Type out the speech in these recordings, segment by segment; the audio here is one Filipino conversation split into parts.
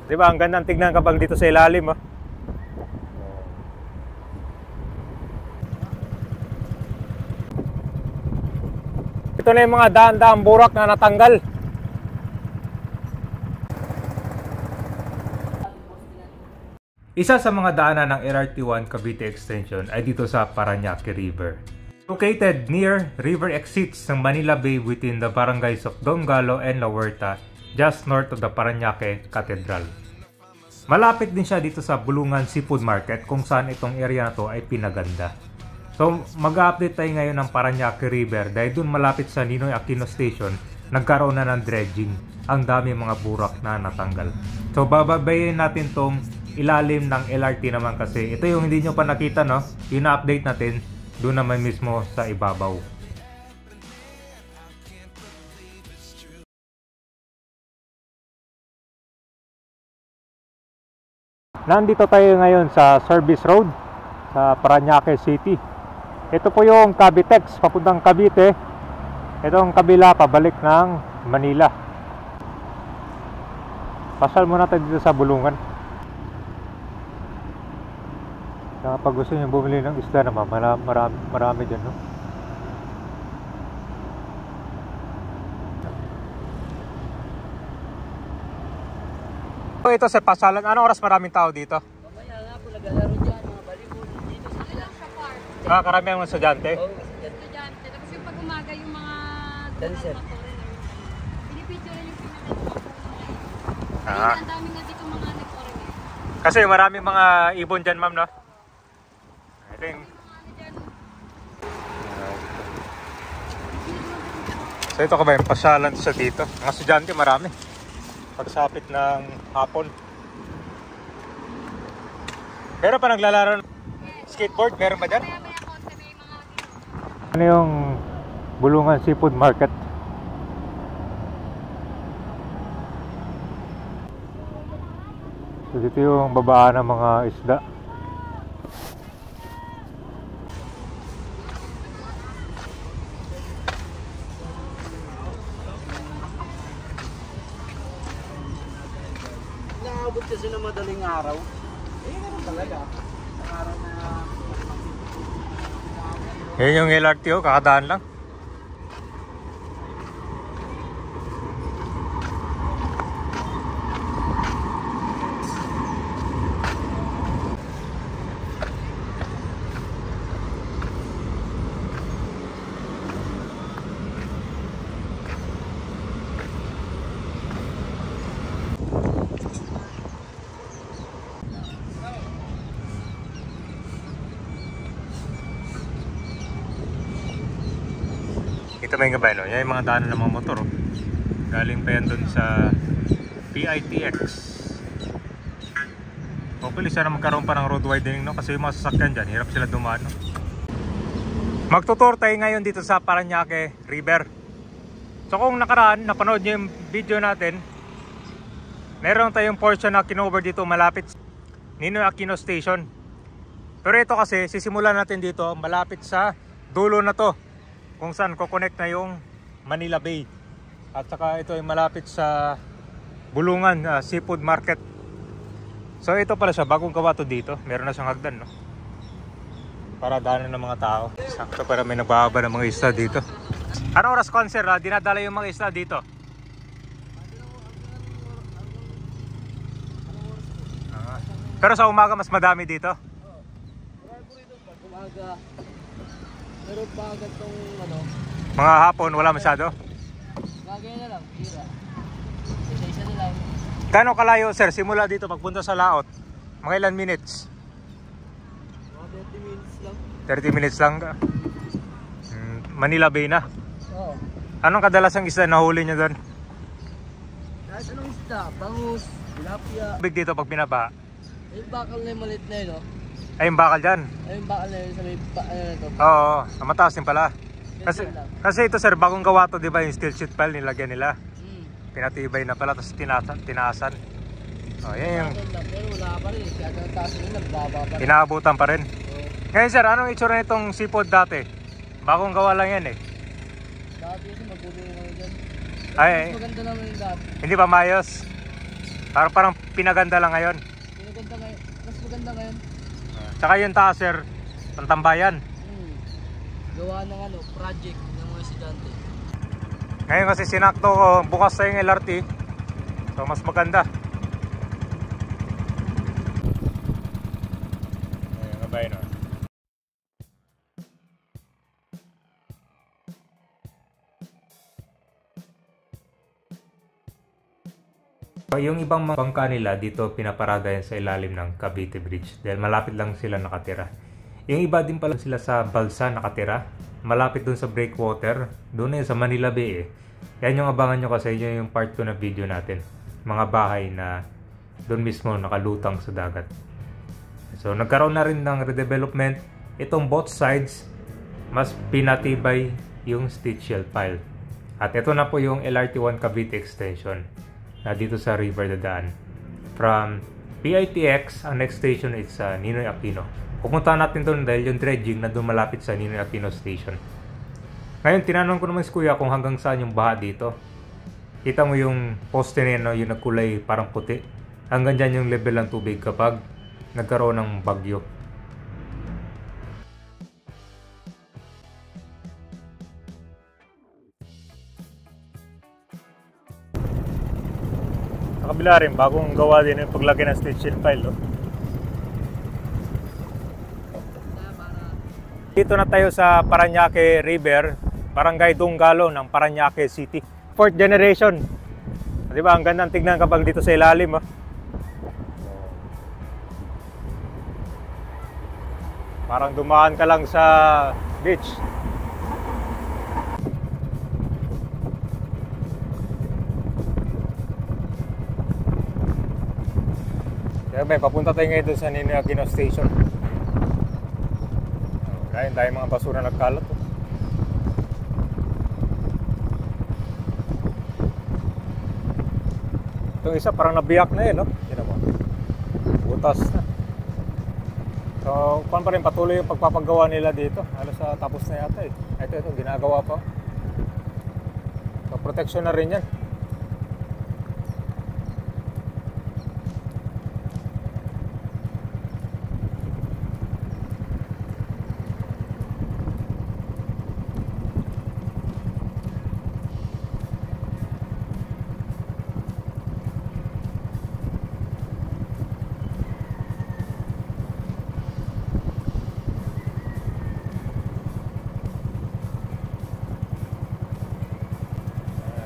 Di ba? Ang gandang tignan kapag dito sa ilalim, oh. Ito na yung mga daan-daang burak na natanggal. Isa sa mga daanan ng LRT1 Cavite Extension ay dito sa Parañaque River. Located near river exits ng Manila Bay within the barangays of Don Galo and La Huerta, just north of the Parañaque Cathedral. Malapit din siya dito sa Bulungan Seafood Market kung saan itong area na to ay pinaganda. So mag-update tayo ngayon ng Parañaque River dahil dun malapit sa Ninoy Aquino Station, nagkaroon na ng dredging. Ang dami mga burak na natanggal. So bababayin natin tong ilalim ng LRT naman kasi ito yung hindi nyo pa nakita, no? Yung na-update natin doon naman mismo sa ibabaw. Nandito tayo ngayon sa Service Road sa Parañaque City. Ito po yung Cavitex papuntang Cavite. Itong kabila pabalik ng Manila. Pasal muna tayo dito sa Bulungan. Kapag gusto nyo bumili ng isda naman, marami dyan, no? Ito sa pasalan. Anong oras maraming tao dito? Mamaya nga po, naglalaro dyan, mga volleyball. Dito sa park. Karami ang mga estudyante? Oo. Estudyante. Tapos yung pag umaga yung mga Dancer. pinipidyo rin yung pinag-foreigner. Ah. Ang dami nga dito mga nag-foreigner. Kasi maraming mga ibon dyan, ma'am, no? Ito yung... So ito ka ba yung pasyalan sa dito? Mga estudyante marami. Pagsapit ng hapon. Pero pa naglalaro ng skateboard, meron ba dyan? Ano yung Bulungan Seafood Market? So dito yung babaan ng mga isda. Naabot kasi ng madaling araw. Ganun talaga. Ang araw na... Yan yung LRT, oh, kakadaan lang. Ito ba yung gabay, no? Yan yung mga daanan ng mga motor, oh. Galing pa yan dun sa PITX. Hopefully sana magkaroon pa ng road widening, no? Kasi yung mga sasakyan dyan, hirap sila dumaan, no? Magtutour tayo ngayon dito sa Parañaque River. So kung nakaraan, napanood nyo yung video natin, meron tayong portion na kinover dito malapit sa Ninoy Aquino Station. Pero ito kasi, sisimulan natin dito malapit sa dulo na to, kung saan kukonect na yung Manila Bay. At saka ito ay malapit sa Bulungan Seafood Market. So ito pala siya, bagong gawa to dito. Meron na siyang hagdan, no? Para daanan ng mga tao. Sakto para may nagbababa ng mga isla dito. Anong oras concert, dinadala yung mga isla dito? Pero sa umaga mas madami dito? Marami po rito pag umaga. Pero pag itong ano... Mga hapon, wala masyado? Bagay na lang, hira. Isa-isa na lang. Gano'ng kalayo, sir? Simula dito pagpunta sa Laot? Mga ilan minutes? Mga 30 minutes lang. 30 minutes lang. Manila Bay na. Oo. Anong kadalasang isda na huli nyo doon? Kahit anong isda, bangus, tilapia. Big dito pag binaba. Yung bakal na yung maliit na yun, no? Ay, yung bakal dyan. Ay, yung bakal na yun sa may ano na to. Oo, mataas din pala. Kasi ito, sir, bagong gawa to, di ba? Yung steel sheet pile nilagyan nila. Pinatibay na pala, tapos tinaasan. Oh, yan yung... Pero wala pa rin. Kaya taas nila, nagbaba pa rin. Inaabutan pa rin. Ngayon, sir, anong itsura nitong seafood dati? Bagong gawa lang yan, eh. Dati kasi magbubuhay naman dyan. Ay, Mas maganda naman yung dati. hindi pa mayos. Parang pinaganda lang ngayon. Pinaganda ngayon. Mas maganda ngayon. Tsaka yung taas sir, pantambayan. Gawa ng ano, project ng mga estudyante. Ngayon kasi sinakto ko, bukas na yung LRT. So mas maganda. Ayun, mabay no. Yung ibang mga bangka nila dito pinaparada yan sa ilalim ng Cavite Bridge dahil malapit lang sila nakatira. Yung iba din pala sila sa Balsa nakatira, malapit dun sa Breakwater, doon sa Manila Bay eh. Yan yung abangan nyo kasi yun yung part 2 na video natin. Mga bahay na doon mismo nakalutang sa dagat. So nagkaroon na rin ng redevelopment. Itong both sides, mas pinatibay yung steel shell pile. At ito na po yung LRT1 Cavite Extension na dito sa river dadaan. From PITX, ang next station is Ninoy Aquino. Pupunta natin doon dahil yung dredging na doon malapit sa Ninoy Aquino Station. Ngayon, tinanong ko naman si Kuya kung hanggang saan yung baha dito. Kita mo yung poste na yun, yung nagkulay parang puti. Hanggang dyan yung level ng tubig kapag nagkaroon ng bagyo. Sa kabila rin, bagong gawa din yung paglagay ng steel shell pile. No? Dito na tayo sa Parañaque River, Barangay Dungalo ng Parañaque City. 4th generation. Di ba? Ang gandang tignan kapag dito sa ilalim. Oh. Parang dumaan ka lang sa beach. Kaya may papunta tayo ngayon doon sa Ninoy Aquino Station. Dahil tayo mga basura nagkalat. Oh. Itong isa parang nabiyak na eh, no? Yan mo. Butas na. So, pa rin patuloy yung pagpapagawa nila dito. Halos tapos na yata eh. Ito, ginagawa pa. So, protection na rin yan.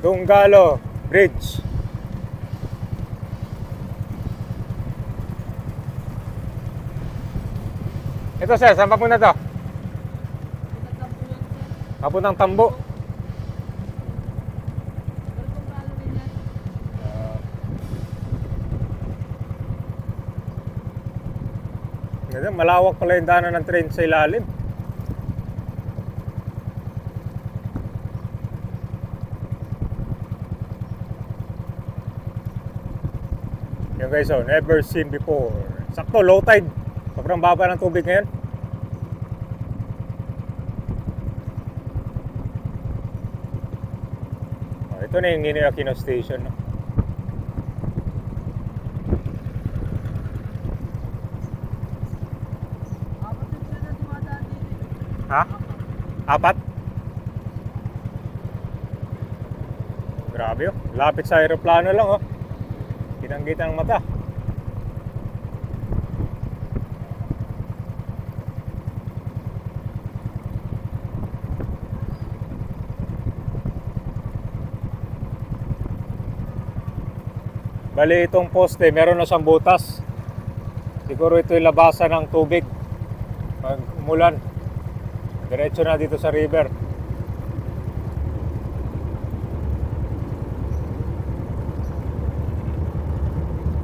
Dungalo Bridge. Ito sir, saan papunta to? Papuntang Tambo. Malawak pala yung daanan ng train sa ilalim. Yan guys, oh, never seen before. Sakto, low tide. Sobrang baba ng tubig ngayon. Oh, ito na yung Ninoy Aquino Station. No? Ha? 4? Grabe oh. Lapit sa aeroplano lang oh. Kitang-kita ng mata. Bali itong poste, meron na siyang butas. Siguro ito yung labasan ng tubig pag umulan. Diretso na dito sa river.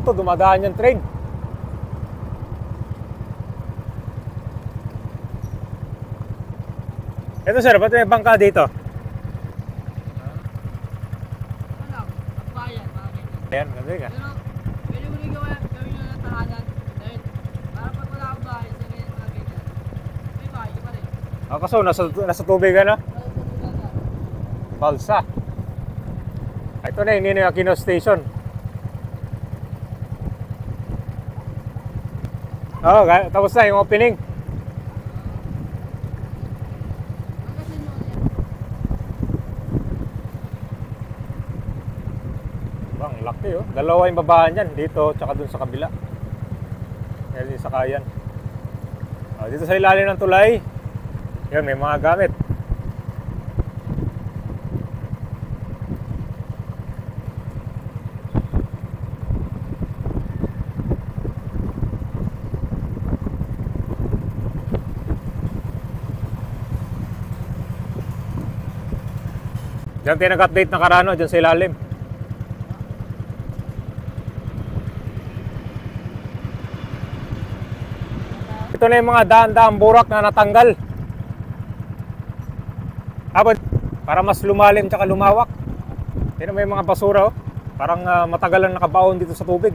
Ito, dumadaan yung train. Ito sir, ba't may bangka dito? Ayan, ganda ka. Pero, pwede mo rin gawin nyo ng tahanan. Dahil, para pag wala akong bahay, sa ganyan mga ganyan. May bahay pa rin. Kaso, nasa tubig ka na? Balsa. Ito na yung Ninoy Aquino Station. Oo, tapos na yung opening. Magasin mo yan. Bang, laki oh. Dalawa yung babaan yan. Dito, tsaka dun sa kabila. Yan yung sakayan. Dito sa ilalim ng tulay. Yan, may mga gamit. Diyan tayo nag-update na karano, dyan sa ilalim. Ito na yung mga daan-daang burak na natanggal. Para mas lumalim tsaka lumawak. Yan may mga basura oh. Parang matagal lang nakabaon dito sa tubig.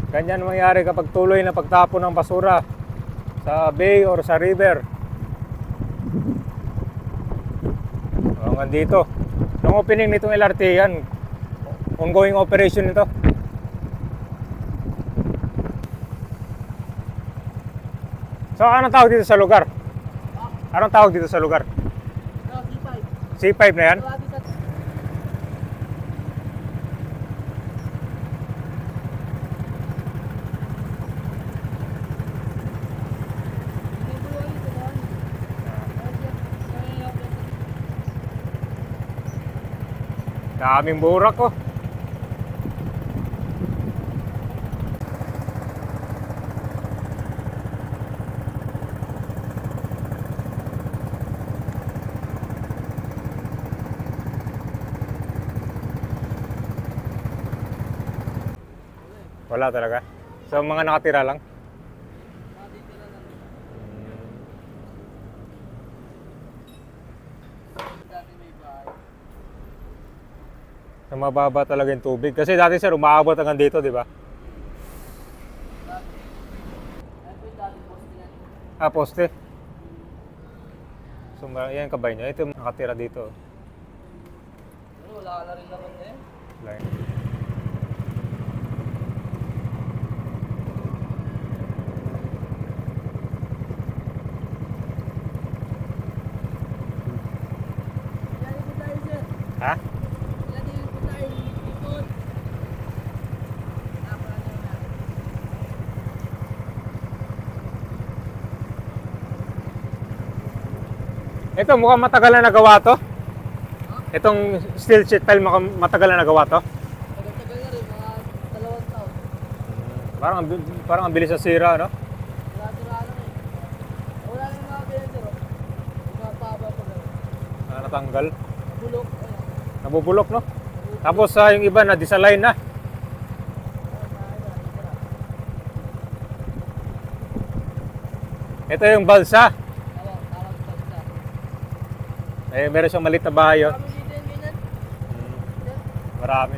Ganyan mangyari kapag tuloy na pagtapon ng basura sa bay or sa river. Hanggang dito. Yung opening nitong LRT yan, ongoing operation nito. So anong tawag dito sa lugar? Anong tawag dito sa lugar? C5 na yan? Daming burak oh. Wala talaga. So mga nakatira lang. Na mababa talaga yung tubig. Kasi dati sir, umaabot hanggang dito, di ba? Poste. So, yan kabay niya. Ito yung nakatira dito. Wala ka na rin naman eh. Line. Ha? Ito mukhang matagal na nagawa to. Itong steel sheet pile mukhang matagal na nagawa to. Tagal-tagal na rin, mga 2 taon. Parang ang bilis na sira, no? Sira-sira lang eh. Wala na yung mga blender oh. Mga taba pa lang. Natanggal. Bulok. Nabubulok, no? Tapos yung iba na disalign na. Ito yung balsa. Meron siyang maliit na bahay. Kami dito yung ganyan. Marami.